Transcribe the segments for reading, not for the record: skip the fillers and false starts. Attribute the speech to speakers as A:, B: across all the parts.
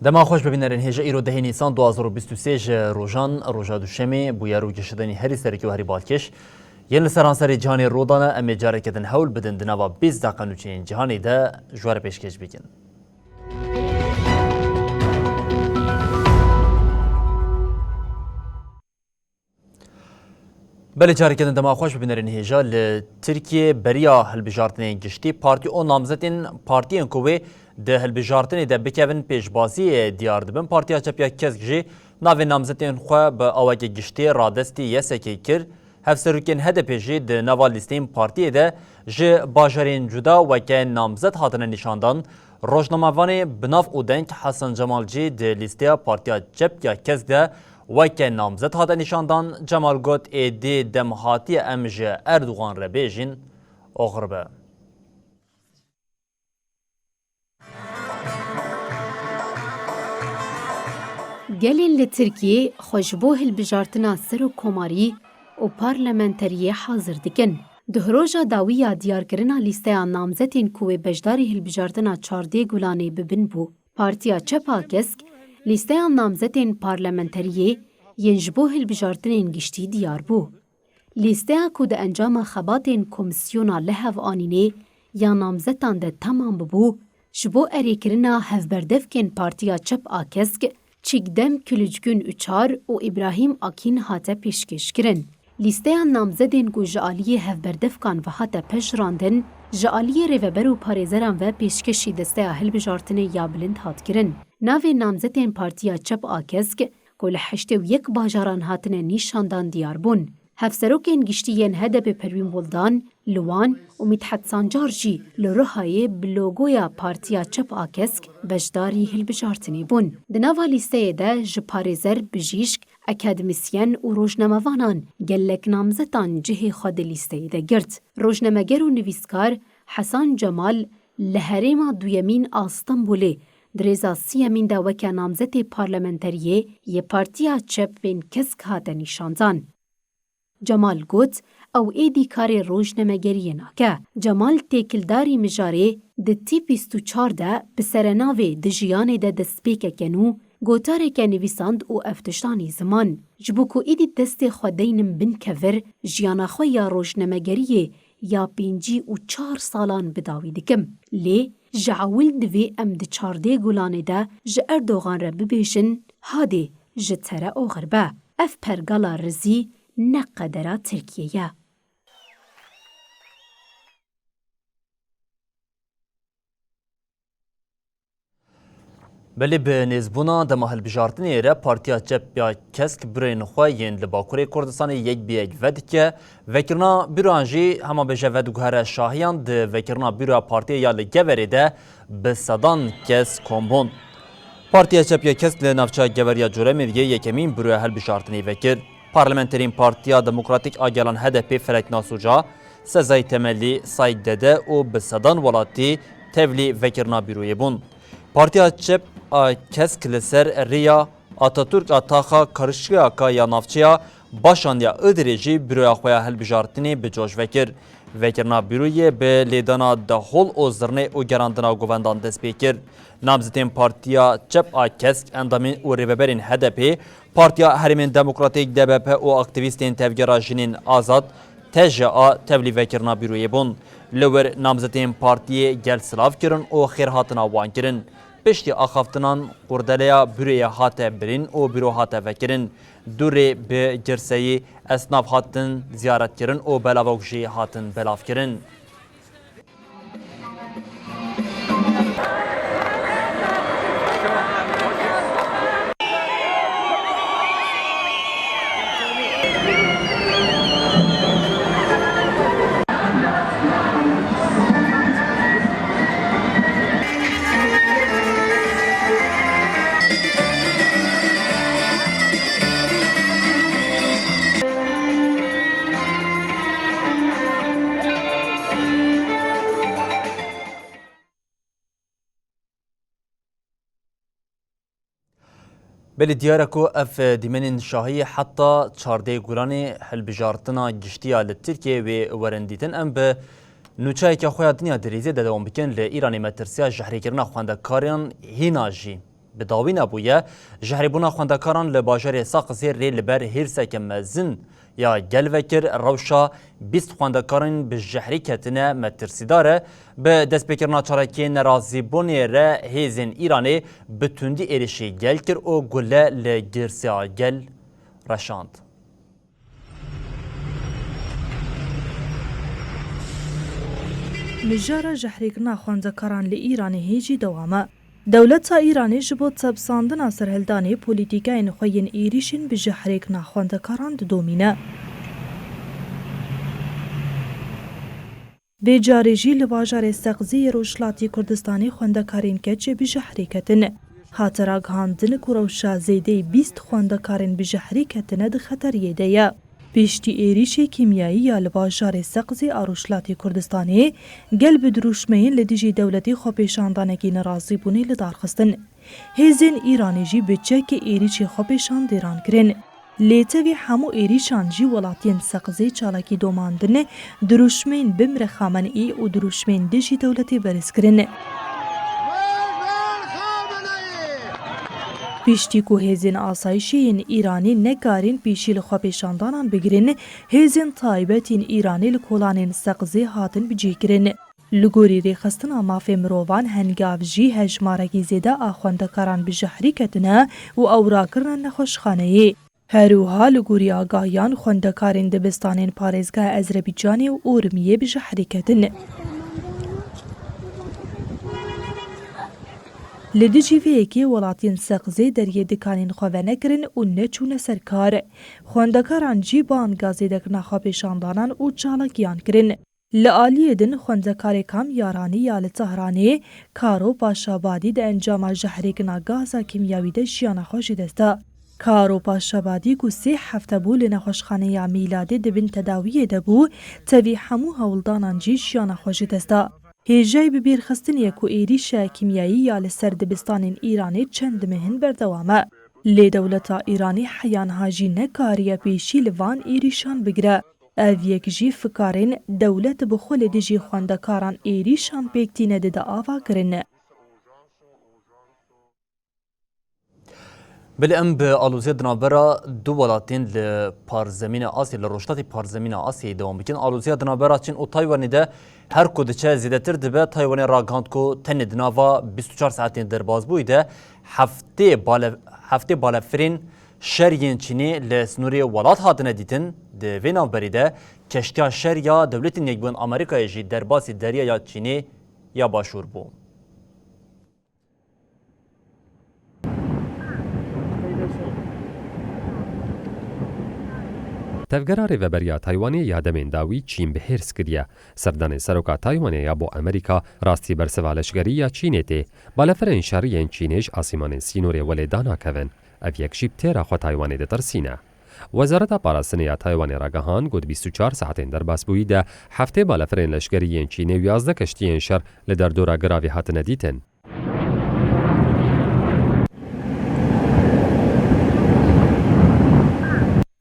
A: دما خوش ببینرین هجا ایرو ده نیسان 2023 روزان روزا دوشمه بویا رو گشتنی هری سرکی و هری بالکش ین لسرانسر جهانی رودانه امی جاره کدن هول بدن دنوا 20 دقیقه نوچین جهانی ده جوار پیشکش بگین. بله جاره کدن دما خوش ببینرین هجا لترکیه بریا هلبجارتنی گشتی پارتی او نامزدین پارتی انکوی ده هلبجارتنی ده بکوین پیشبازی دیار دبن پارتیا چپیا کسک جی ناوی نامزدین خواه به آواج گشتی رادستی یسکی کر هفسروکین هدف جی ده نوا لیستین پارتی ده جی باجرین جدا وکه نامزد هاتن نشاندان روزنامه‌وان بناف اودنک حسن جمال جی ده لیستیا پارتیا چپیا کسک ده وکه نامزد هاتن نشاندان جمال گوت ایدی دمهاتی امج اردوغان ربیجین اغربه.
B: گلین لترکیه خوشبو هلبجارتنا سر و کماری و پارلمنتریه حاضر دکن. دهروجا داویا دیارکرنا لیسته نامزدین کوی بجداری هلبجارتنا 14 گلانه ببن بو. پارتیا چپا کسک لیسته نامزدین پارلمنتریه ینجبو هلبجارتنین گشتی دیار بو. لیسته کود انجام خباتین کمیسیونا لحو آنینه یا نامزدان ده تمام ببو جبو اریکرنا هفبردفکن پارتیا چپ آکسک چیکدم کلوچگون اچار و ابراهیم آکین هاته پیشکش کرن. لیسته نامزدین گو جعالی هفبردفکان و هاته پش راندن جعالی ریوبر و پارێزەران و پیشکشی دسته هەڵبژارتنê یا bilind hat kirin. Navê namzetên Partiya Çep a Kesk ku li 81 bajaran hatine nîşandan diyar bûn. Hevserokên giştiyên HDP Pervîn Boldan, li wan û Midhet Sancar jî li Rihayê bi logoya Partiya Çep a Kesk beşdarî hilbijartinê bûn. Di nava lîsteyê de ji parêzer, bijîşk, akademisyen û rojnamevanan gelek namzetan cihê xwe di lîsteyê de girt. Rojnameger û nivîskar Hesan Cemal li herêma duyemîn a Stenbolê di rêza siyemîn de weke namzetê parlamenteriyê yê Partiya Çep bên Kesk hate nîşandan. Cemal got ew êdî karê rojnamegeriyê nake. Cemal têkildarî mijarê di tî 24 de bi serenavê di jiyanê de destpêkeke nû gotareke nivîsand û eftiştanî ziman. Ji bo ku êdî destê xwe deynin bin kevir, jiyana xwe ya rojnamegeriyê ya 5 û 4 salan bidawî dikim. Lê ji ewil divê em di 14 gulanê de ji Erdogan re bibêjin hadê ji tere oxir be. Ev pergala rizî ne qedera Tirkiye ye.
A: بلی به نزبونا دما هلبجارتنی را پارتیا چپ یا کسک برین خواه ین لباکوری کردستان یک بی یک ود که وکرنا بیرانجی هما بجه ود گوهر شاهیان ده وکرنا بیرا پارتیا یا لگوری ده به صدان کس کمبون. پارتیا چپ یا کسک لنافچه گوریا جوره میدیه یکمین بروی هلبجارتنی وکر. پارلمنترین پارتیا دموکراتیک آگلان هدف فرک ناسوجا سزای تملی ساید دده و به صدان ولاتی تولی وکرنا بیروی بون. پارتیا چپ کسک لسر ریا آتاتورک آتاخا کرشیا کا یا نافچیا باشاندیا ادریجی بروی خویا هلبجارتنی به جوش وکر. وکرنا بروی به لیدانا دهول او زرنه او گراندنا گوندان دست بکر. نامزدین پارتیا چپ کسک اندامین او ریوبرین هدپی پارتیا هرمین دموکراتیک DBP او اکتیویستین تفگرا جنین آزاد تجا تولی وکرنا بروی بون. لور نامزدین پارتیه گل سلاف کرن او خیرهاتنا وان کرن. پشتی آخافتنان قردلیا بروی هاته برین او برو هاته وکرن. دوری به جرسایی اسناف هاتن زیارت کرن او بلاوگجی هاتن بلاف کرن. بلی دیاره کو اف دیمنین شاهی حتی چارده گورانی هلبجارتنا گشتیا لترکیه و ورندیتن ام به نوچه که خواه دنیا دریزه ده دوام بکن ل ایرانی مترسیا جهری کرنا خواندکاران هینا جی به داوی نبویه جهری بونا خواندکاران لباجر ساق زیر ری لبر هیرسه که مزن یا گلوکر روشا 20 خواندکاران به جهری کتنه مترسی داره به دست بکرنا چارکی نرازی بونی ره هیزن ایرانی بتوندی ایرشی گل کر و گله لگرسی گل رشاند.
C: مجارا جهريكنا خوانزكاران لإيراني هيجي دوامه. دولتا إيراني جبو تسبساندنا سرهلداني بوليتيكاين خوين إيريشين بجهريكنا خوانزكاران دومينه. بجاريجي لباجار سقزي روشلاتي كردستاني خوانزكارين كتش بجهريكتن. هاتراغ هاندن كوروشا زيدي 20 خوانزكارين بجهريكتن ده خطريه ديه. پیشتی ایریشی کیمیایی یا لباجار سقزی آروشلاتی کردستانی گل بدروشمین لدیجی دولتی خوپیشاندانگی نرازی بونی لدارخستن. هزین ایرانی جی بچه که ایریشی خوپیشان دیران کرن. لیتوی همو ایریشان جی ولاتین سقزی چالاکی دوماندن دروشمین بمر خامنئی و دروشمین دیجی دولتی برس کرن. پیشتی کو هزین آسایشین ایرانی نگارین پیشی لخوابشاندانان بگرین هزین طایبتین ایرانی لکولانین سقزی هاتن بجی کرن. لگوری ریخستنا مافی مروان هنگاف جی هجمارکی زیده آخواندکاران بجهری کتنه و اورا کرن نخوشخانهی. هروها لگوری آگاهیان خواندکارین دبستانین پارزگاه ازربیجانی و اورمیه بجهری کتنه. لدیجی ویکی ولاتین سقزی دریه دکانین خواه نکرن و نچون سرکار. خواندکاران جی بان گازی دکنا خوابشاندانان و چالکیان کرن. لعالی دن خواندکار کام یارانی یا لطهرانی کارو پاشابادی ده انجام جهریکنا گازا کیمیاوی ده جیانا خوشی دستا. کارو پاشابادی کو 3 هفته بو لنخوشخانه یا میلاده ده بین تداویه ده بو تاوی همو هولدانان جی جیانا خوشی دستا. هیجای ببیر خستن یکو ایریشا کیمیایی یا لسر دبستان ایرانی چند مهن بردوامه. لی دولتا ایرانی حیان هاجی نکاریه پیشی لوان ایریشان بگره. او یک جی فکارین دولت بخول دیجی خواندکاران ایریشان پیکتینه ده آوا کرنه.
A: بلی ام به آلوزی دنابرا دو ولاتین لپارزمین آسیا لروشتاتی پارزمین آسیا دوام بکن آلوزی دنابرا چین او تایوانی ده هر کدچه زیده تر دبه تایوانی را گاند کو تن دناوا 24 ساعتین در باز بویده هفته بالافرین شرین چینی لسنوری ولات هاتنه دیتن ده ویناو بریده کشتیا شر یا دولت نیکبون امریکای جی در باسی دریا یا چینی یا باشور بو.
D: تفگرا ریوبریا تایوانی یادمین داوی چین به هرس کریه. سردان سروکا تایوانی یا با امریکا راستی برسوالشگری یا چینیتی. بالافرین شریین چینیش آسیمان سینوری ولیدانا کون. او یک شیب تیرا خو تایوانی ده ترسینه. وزارت پاراسنی یا تایوانی راگهان گود 24 ساعتین در باس بویده هفته بالافرین لشگریین چینی و 11 کشتیین شر لدر دورا گراوی هاتنه دیتن.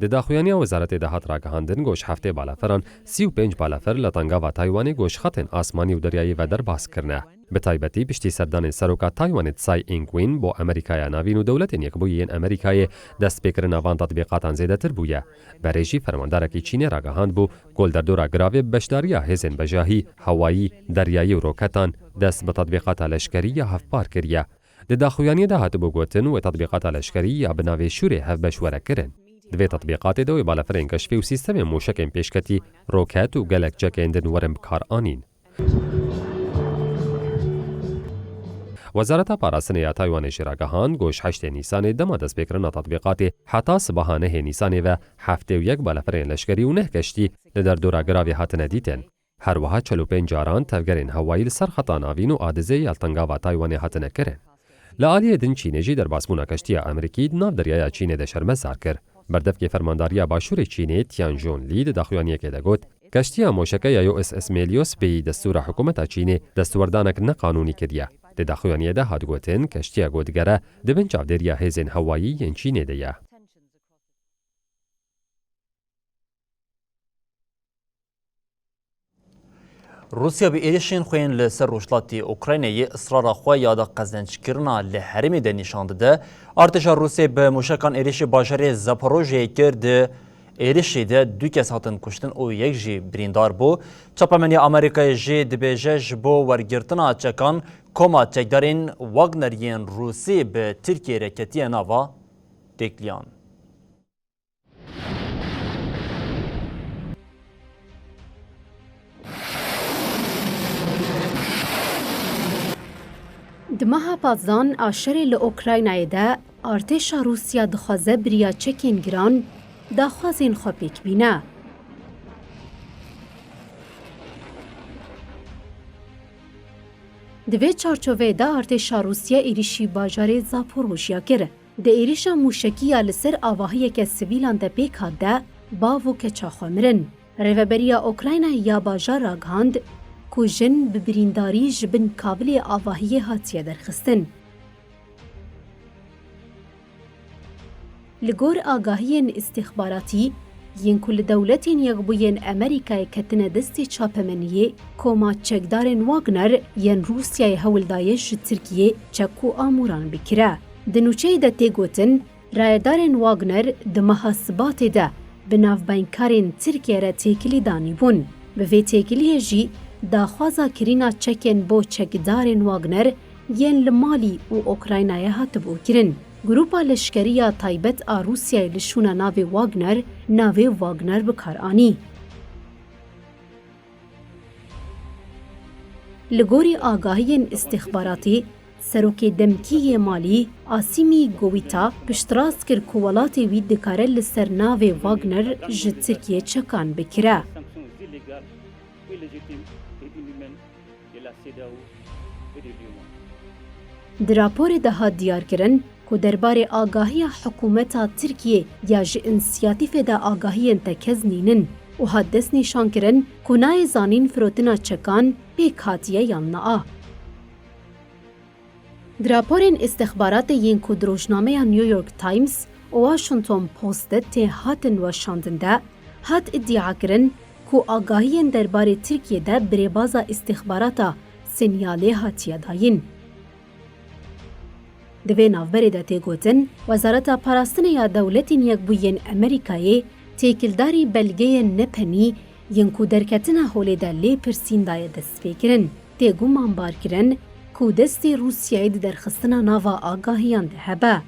D: د داخویانی وزارت دهات راگهاندن گوش هفته بالافران 35 بالافر لطنگا و تایوانی گوش خطن آسمانی و دریایی و در باس کرنه. به تایبەتی پشتی سەردانی سەرۆکات تایوانێت سای ئینگوین بۆ ئەمریکایە ناوین و دەوڵەتێن یەکبوویەن ئەمریکایە دەستپێکردن ناوان تەطبیقاتان زێدەتر بوویە. بەڕێژی فەرماندارێکی چینێ ڕاگەهاند بوو گۆلدەردۆرا گراوێ بەشداریە هێزن بەژاهی، هەوایی، دەریایی و ڕۆکەتان دەست بە تەطبیقاتە لەشکەری یا هەفپار کردیە. لە داخویانیەدا هاتبوو گوتن و تەطبیقاتە لەشکەری یا بناوێ شوورێ هەفبەشوەرەکردن. دوێ تەطبیقاتێدەوەی بالەفرێن کەشفی و سیستەمێ موشەکێن پێشکەتی ڕۆکەت و گەلک جەکێندن وەرم بکارئانین. وزارت پاراسنی تایوانیش راگهاند گوش 8 نیسان دما دست بکرنا تطبیقات حتی صبحانه نیسان و هفته و یک بالافرین لشکری و نه کشتی لدر دورا گراوی هاتنه دیتن. هر وها 45 جاران تفگرین هوایی لسر خطا ناوین و آدزه یالتنگا و تایوانی هاتنه کرن. لعالی دن چینجی در باسمونا کشتی امریکی ناو دریای چین ده شرمه زار کر. بردف که فرمانداری باشور چینی تیانجون لی ده داخویانی که ده گوت کشتی موشکه یا USS میلیوس به دستور حکومت چینی دستوردانک نقانونی کردیه. Di daxuyaniyê de hat gotin keştiya godgere dibin çavdêriya hêzên hewayî yên Çînê de ye.
A: روسیا به ایرشین خوین لسر روشلاتی اوکراینی اصرار خو یاد قزنجکرنا له هرمی ده نشان داده. ارتش روسیه به موشکان ایرش باجری زاپاروژیه کرد. ایرشی ده دو کس هاتن کشتن او یک جی بریندار بو. چاپمنی آمریکای جی دبیجه جبو ورگرتنا چکان کما چکدارین واگنریین روسی به ترکیه رکتی ناوا دکلیان.
B: دمها پازدان آشری لأوکراینای ده ارتشا روسیا دخوازه بریا چکین گران داخوازین خوپیک بینه. دوی چارچوه ده ارتشا روسیا ایریشی باجار زاپوروژیا کره. ده ایریشا موشکی یا لسر آواهی که سویلان ده پیک ده باوو که چاخومرن. ریوبریا اوکراینای یا باجار راگهاند کو جن ببرینداری جبن کابل آواهی هاتیه درخستن. لگور آگاهین استخباراتی ین کل دولتین یکبوین امریکای کتن دستی چاپمنیه کوما چکدارن واگنر ین روسیای هولدایش ترکیه چکو آموران بکره. دنوچه ده تیگوتن رایدارن واگنر ده محاسبات ده بناو بینکارین ترکیه را تیکلی دانی بون. به وی تیکلیه جی داخوازا کرینا چکن بو چکدارن واگنر ین لمالی و اوکراینای هاتبو کرن. گروپا لشکریا تایبت آ روسیای لشونا ناوی واگنر بکار آنی. لگوری آگاهین استخباراتی سروک دمکی مالی آسیمی گویتا پشتراز کر کووالاتی وید دکاره لسر ناوی واگنر جد ترکیه چکان بکره. در راپور ده دیار کرن که درباره آگاهی حکومت ترکیه یا جه انسیاتیف ده آگاهی انتکز نینن و ها دست نشان کرن که نای زانین فروتنا چکان پیک هاتیه یا نا. در راپور استخبارات ین که دروشنامه نیویورک تایمز و واشنطن پوست ته هاتن و شاندنده هات ادعا کرن که آگاهی درباره ترکیه ده بریبازا استخباراتا سنیاله هاتیه داین. دوی نافبری ده تیگوتن وزارت پاراستن یا دولتین یک بوین امریکایی تیکلداری بلگه نپنی ینکو درکتن حوله ده لی پرسین دای دست فکرن. تیگو منبار کرن که دستی روسیایی ده درخستنا ناوا آگاهیان ده هبه.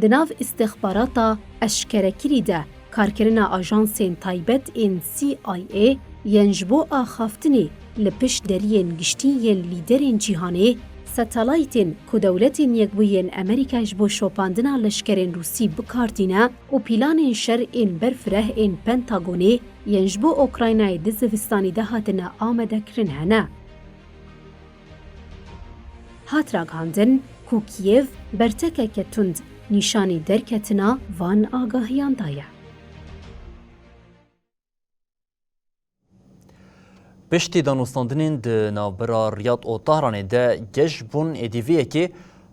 B: ده ناو استخباراتا اشکرکری ده کارکرنا آژانسین تایبت این CIA ینجبو آخافتنی لپش درین گشتی ین لیدرین جیهانه ستالایتین که دولتین یک بوین امریکایش بو شوپاندنا لشکرین روسی بکارتینه و پیلان شر این برفره این پنتاگونه ینجبو اوکراینای دزوستانی ده هاتنه آمده کرن هنه. هات راگهاندن که کیف برتکه که تند نشانی درکتنا وان آگاهیان دایه.
A: پشتی دانستاندنین ده نابرا ریاض و طهران ده گش بون ادیویه که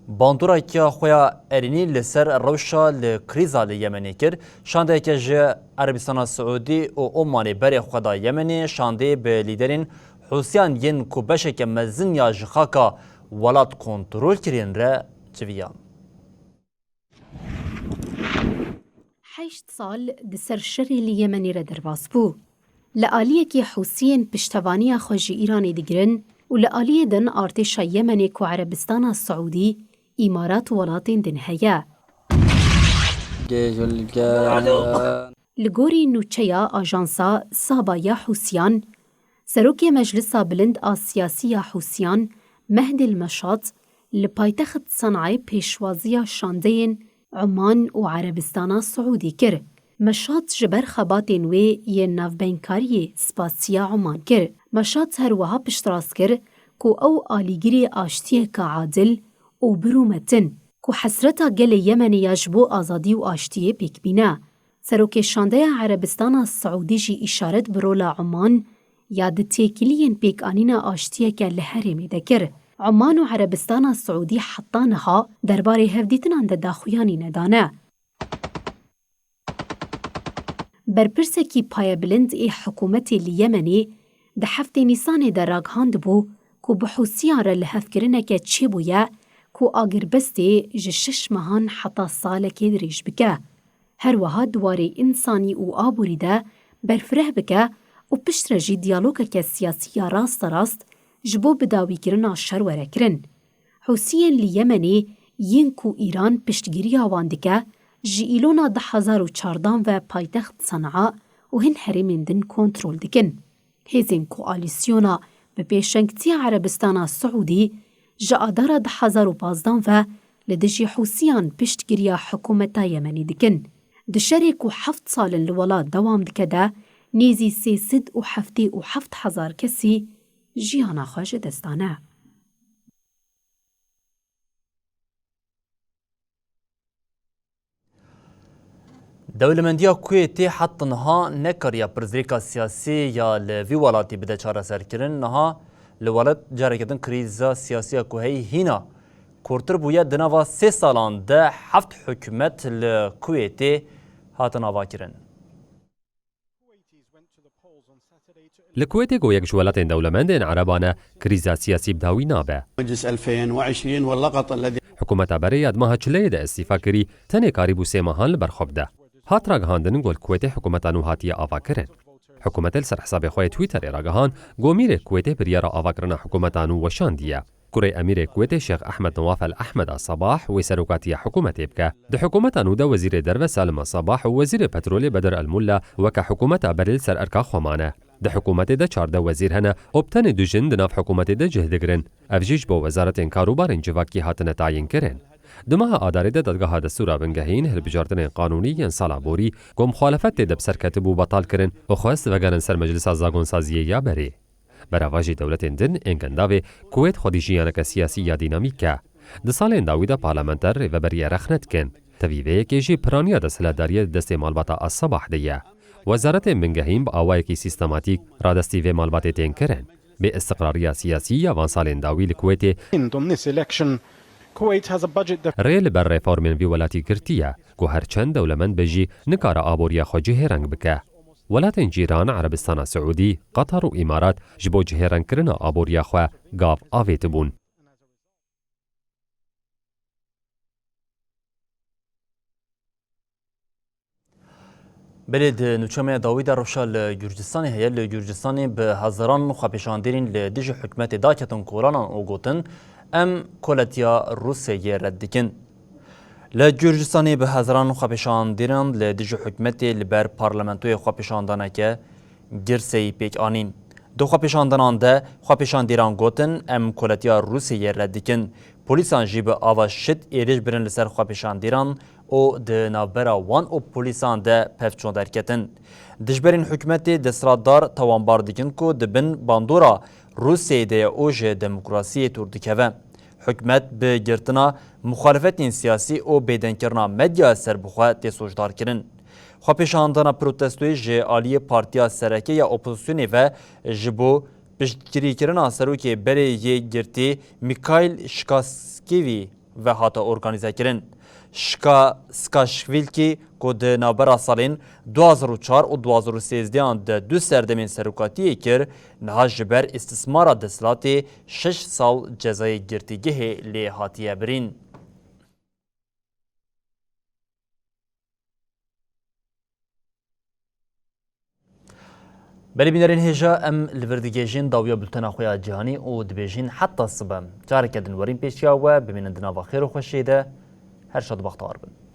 A: باندورا که خویا ارینی لسر روشا لکریزا لیمنی کر شانده که جه عربستان سعودی و عمان بری خدا یمنی شانده به لیدرین حوسیان ین کو بشه که مزن یا جخاکا ولاد کنترول کرین را چویان.
B: 8 سال دسر شری لیمنی را درواز بو. لآلیه که حوسین پشتوانی خوژی ایرانی دیگرن و لآلیه دن ارتشا یمنی که عربستان سعودی امارات ولاتین دن هیا. لگوری نوچیا آژانسا سابایا حوسیان سروک مجلسا بلند آسیاسی حوسیان مهد المشاط لپایتخت صنعای پیشوازی شاندین عمان و عربستان سعودی کر. مشاط جبر خباتین وی یه نافبینکاری سپاسیا عمان کر. مشاط هر وها پشتراز کر کو او آلیگیری آشتیه که عادل او برومتن کو حسرتا گل یمن یجبو آزادی و آشتیه پیک بینه. سروک شانده عربستان سعودی جی اشارت برولا عمان یا د تێکیلiyên pêkanîna aştiyeke li Herêmê de kir. Oman û Erebistana Siûdî heta niha derbarê hevdîtinan de daxuyanî nedane. Berpirsekî payebilind ê hikûmetê li Yemenê di heftê Nîsanê de ragihand bû ku bi Hûsiyan re li hevkirineke çêbûye ku agirbestê ji 6 mehan heta salekê dirêj bike. Her wiha diwarê însanî û aborî de berfireh bike û pişt re jî diyalogeke siyasî ya rasterast ji bo bidawîkirina şer were kirin. Hûsiyên li Yemenê yên ku Îran piştgiriya wan dike ji îlona 2014 ve paytext Sanaa û hin herêmên din kontrol dikin. Hêzên koalîsyona bi pêşengtiya Erebistana Siûdî ji adara 2015 ve li dijî Hûsiyan piştgiriya hikûmeta Yemenî dikin. Di şerê ku 7 salin li welat dewam dike de nêzî 377 kesî jiyana xwe ji dest dane.
A: Dewlemendiya Kuwêtê heta niha nekariya pirzgirêka siyasî ya li vî welatî bide çareserkirin, niha li welat careketin krîza siyasî ku heyî hîna kurtir bûye di nava 3 salan de 7 hikûmet li Kuwêtê hatin avakirin.
D: Li Kuwêtê goyek ji welatên dewlemendên Erebane krîza siyasî bi dawî nabe.
E: مجلس 2020 واللقط الذي
D: Hikûmeta berê ya meha çileyê de îstîfa kirî tenê karî bû 3 mehan li ber xwe bide. Hat ragihandinin gol Kuwêtê hikûmeta nû hatiye avakirin. Hikûmetê li ser hesabê xwe yê Twitterê ragihand gomîrê Kuwêtê biryara avakirina hikûmeta nû weşandiye. Kurê Emîrê Kuwêtê Şex Ehmed Nawaf Ehmed a Sabah wê serokatiya hikûmetê bike. Di hikûmeta nû de Wezîrê Derve Salim a Sabah û Wezîrê Petrolê Bedir El-Mulla weke hikûmeta berê li ser erka xwe mane. Di hikûmetê de 14 wezîr hene û bi tenê 2 jin di nav hikûmetê de cih digirin. Ev jî ji bo wezaretên karûbarên civakî hatine tayin kirin. Di meha adarê de Dadgeha Destûra Bingehîn hilbijartinên qanûnî yên sala borî ku muxalefet tê de bi ser ketibû betal kirin û xwest vegerin ser Meclisa Zagonsaziyê ya berê. Berava jî dewletên din ên gendavê Kuwêt xwedî jiyaneke siyasî ya dînamîk e. Di salên dawî de parlamenter rêveberiya rexne dikin. Tevîveyekê jî piraniya desthilatdariyê di destê malbata a Sabah de ye. Wezaretên Bingehîn bi awayekî sîstematîk radestî vê malbatê tên kirin. Bê istiqrariya siyasî ya van salên dawî li Kuwêtê rê li ber reformên vî welatî girtiye ku her çend dewlemend be jî nikare aboriya xwe cihêreng bike. Welatên cîran Erebistana Siûdî, Qatar û Îmarat ji bo cihêrengkirina aboriya xwe gav avê tibûn.
A: Belê di nûçemeya dawî de rewşa li Gürcistanê heye. Li Gürcistanê bi hezaran xwepêşandêrên li dijî hikûmetê daketin kolanan û gotin em koletiya Rûsyayê red dikin. Li Gürcistanê bi hezaran xwepêşandêran li dijî hikûmetê li ber parlamentoyê xwepêşandaneke girseyî pêk anîn. Di xwepêşandanan de xwepêşandêran gotin em koletiya Rûsyayê red dikin. Polîsan jî bi ava şit êrîş birin li ser xwepêşandêran û di navbera wan û polîsan de pevçûn derketin. Dijberên hikûmetê desthilatdar tawanbar dikin ku dibin bandora Rûsyayê de û ji demokrasiyê tûr dikeve. Hikûmet bi girtina muxalefetên siyasî û bêdenkirina medya serbixwe tê sojdar kirin. Xwepêşandana protestoyê ji aliyê Partiya Sereke ya Opozisyonê ve ji bo piştgirîkirina serokê berê yê girtî Mikhail Shkashvili ve hata organize kirin. Shkashvili ku di navbera salên 2004 û 2013 de 2 serdemên serokatiyê kir, niha ji ber îstismara desthilatê 6 sal cezayê girtîgehê lê hatiye birîn. Belîbînerên hêja em li vir digêjin dawiya bultena xwe ya cîhanî û dibêjin heta sibe. Careke din werîn pêşiya we bimînin di nava xêr û xweşiyê de her şad baxtewar bin.